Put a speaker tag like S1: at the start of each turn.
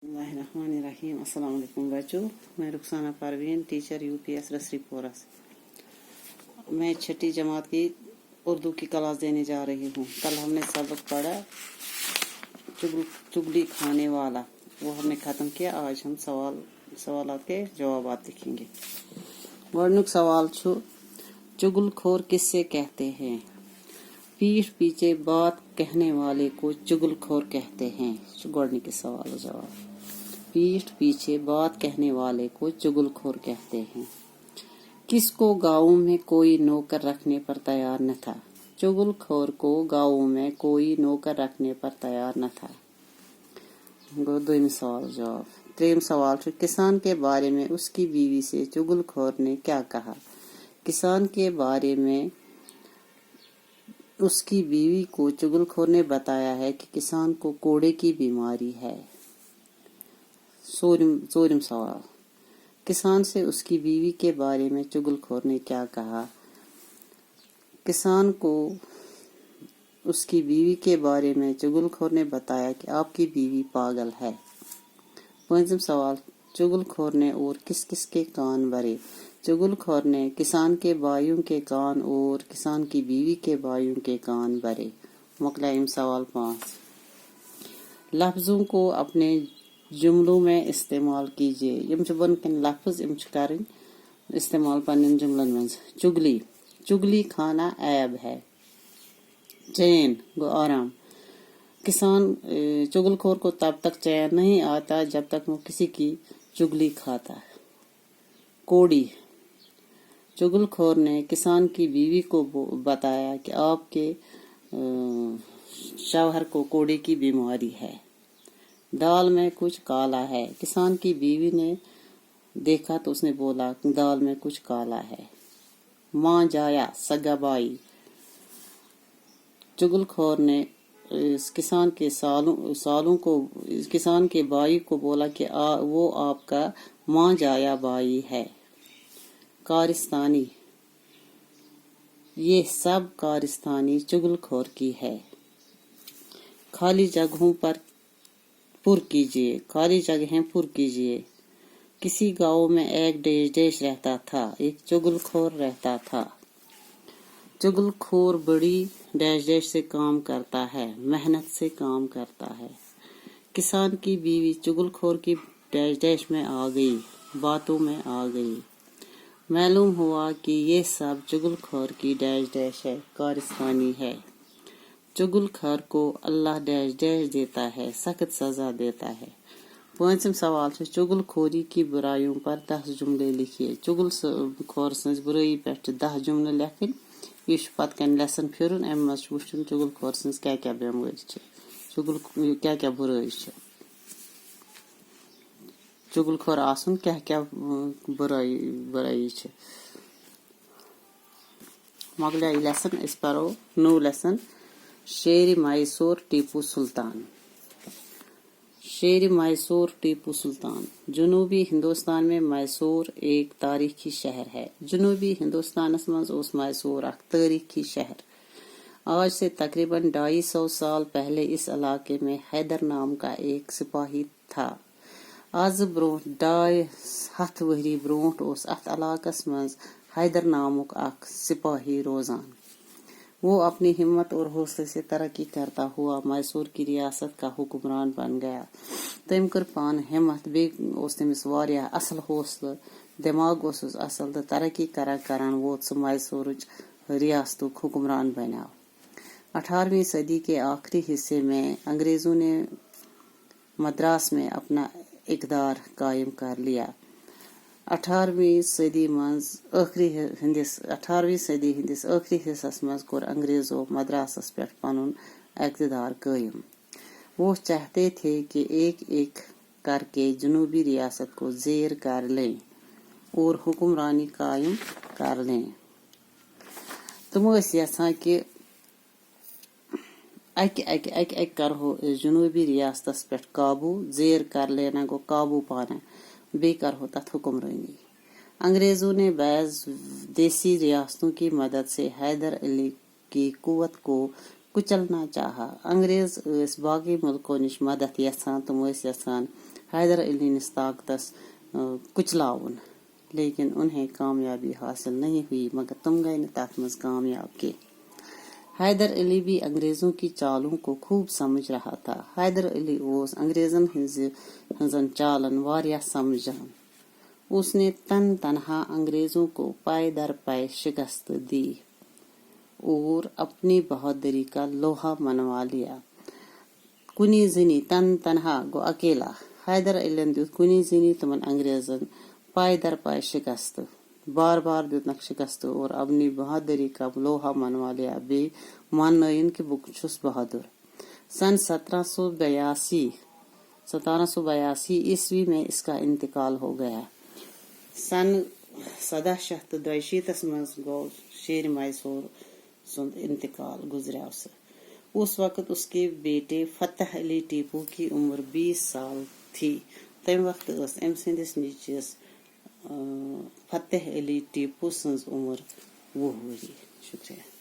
S1: बिस्मिल्लाहिर्रहमानिर्रहीम। अस्सलाम वालेकुम बच्चों, मैं रुखसाना परवीन, टीचर यूपीएस रसरीपोरा से। मैं छठी जमात की उर्दू की क्लास देने जा रही हूँ। कल हमने सबक पढ़ा चुगली खाने वाला, वो हमने ख़त्म किया। आज हम सवालात के जवाबात लिखेंगे। गोडनुक सवाल छो, चुगलखोर किससे कहते हैं? पीठ पीछे बात कहने वाले को चुगलखोर कहते हैं। गोडनुक के सवाल जवाब। पीठ पीछे बात कहने वाले को चुगलखोर कहते हैं। किसको गाँव में कोई नौकर रखने पर तैयार न था? चुगलखोर को गाँव में कोई नौकर रखने पर तैयार न था। दोम सवाल जवाब। त्रेम सवाल, किसान के बारे में उसकी बीवी से चुगलखोर ने क्या कहा? किसान के बारे में उसकी बीवी को चुगलखोर ने बताया है कि किसान को कोड़े की बीमारी है। चौरिम सवाल, किसान से उसकी बीवी के बारे में चुगलखोर ने क्या कहा? किसान को उसकी बीवी के बारे में चुगलखोर ने बताया कि आपकी बीवी पागल है। पांचम सवाल, चुगलखोर ने और किस किस के कान भरे? चुगलखोर ने किसान के भाइयों के कान और किसान की बीवी के भाइयों के कान भरे। मुकलाइम सवाल 5, लफ्जों को अपने जुमलों में इस्तेमाल कीजिए। यम बन कन लफ्ज करन इस्तेमाल पन्न जुमलन में। चुगली खाना ऐब है। चैन गो आराम। किसान चुगलखोर को तब तक चैन नहीं आता जब तक वो किसी की चुगली खाता है। कोड़ी, चुगलखोर ने किसान की बीवी को बताया कि आपके शौहर को कोड़े की बीमारी है। दाल में कुछ काला है। किसान की बीवी ने देखा तो उसने बोला दाल में कुछ काला है। मां जाया सगाबाई, चुगलखोर ने किसान के सालों को किसान के भाई को बोला कि वो आपका मां जाया भाई है। कारिस्तानी, ये सब कारिस्तानी चुगलखोर की है। खाली जगहों पर पुर कीजिए। खाली जगहें पुर कीजिए। किसी गांव में एक देश रहता था, एक चुगलखोर रहता था। चुगलखोर बड़ी देश से काम करता है, मेहनत से काम करता है। किसान की बीवी चुगलखोर की देश में आ गई, बातों में आ गई। मालूम हुआ कि ये सब चुगलखोर की देश है, कारिस्तानी है। चुगलखोर को अल्लाह देश देता है, सख्त सजा देता है। पांचम सवाल से चुगलखोरी की बुराइयों पर 10 जुमले लिखिए। चुगलखोर सज बुराई पे 10 जुमले लेखन। ये पत कन लेसन फिरन अम मज वुचन चुगलखोर सज क्या बेमारी छे, क्या बुराई छे। चुगलखोर आसन क्या बुराई छे। मगला लेसन इस परो नो लेसन शेर मैसूर टीपू सुल्तान। शेर मैसूर टीपू सुल्तान। जनूबी हिंदुस्तान में मैसूर एक तारीखी शहर है। जनूबी हिंदुस्तान मज उस मैसूर अख तारीखी शहर। आज से तकरीबन 250 साल पहले इस इलाके में हैदर नाम का एक सिपाही था। आज ब्रो 200 वहरी ब्रोट उस अथ इलाकस मज हैदर नामुक अख सिपाही रोजान। वो अपनी हिम्मत और हौसले से तरक्की करता हुआ मैसूर की रियासत का हुक्मरान बन गया। तम कर पान हिम्मत बे तमिस वारिया असल हौसला, दिमाग असल तो तरक्की करन वोत सह मैसूर रियासतुक हुक्मरान बना। 18वीं सदी के आखिरी हिस्से में अंग्रेजों ने मद्रास में अपना इक़्तिदार कायम कर लिया। 18वीं सदी हिंदिस आखिरी हिस्सस मज कोर अंग्रेजों मद्रासस पे पनुन इक़्तिदार कायम। वो चाहते थे कि एक एक करके जनूबी रियासत को जेर कर लें और हुक्मरानी कायम कर लें। तुम यहां कि अक करहो जनूबी रियासतस पे काबू, जेर कर लेना गो काबू पाना, बे करहो तथ हुक्मरानी। अंग्रेजों ने बाज़ देसी रियासतों की मदद से हैदर अली की कुव्वत को कुचलना चाहा। अंग्रेज बाकी मुल्कों निश मदद यसान, तुम यसान حیدر علی نِس طاقتس کچلاون، لیکن انہیں کامیابی حاصل نہیں ہوئی، مگر تم گئے نہٕ تتھ منٛز کامیاب کینٛہہ۔ حیدر علی بھی انگریزوں کی چالوں کو خوب سمجھ رہا تھا۔ حیدر علی اوس انگریزن ہنزن چالن واریاہ سمجھان۔ اس نے تن تنہا انگریزوں کو پائے در پائے شکست دی اور اپنی بہادری کا لوہا منوا لیا۔ کنی زنی تن تنہا گو اکیلا۔ حیدر علین دیت کنی زنی تمن انگریزن پائے در پائے شکست، بار بار دیتنک شکست اور اپنی بہادری کا لوہا منوا لیا، بے ماننائن کہ بہ چھس بہادر۔ سن 1782 عیسوی میں اس کا انتقال ہو گیا۔ سن 1762 مز گو شیر میسور سند انتقال، گزریاو سہ۔ اس وقت اس کے بیٹے فتح علی ٹیپو کی عمر 20 سال تھی۔ تمہ وقت اس ام سندس نیچوس فتح علی ٹیپو سنز عمر 20 ؤری۔ شکریہ۔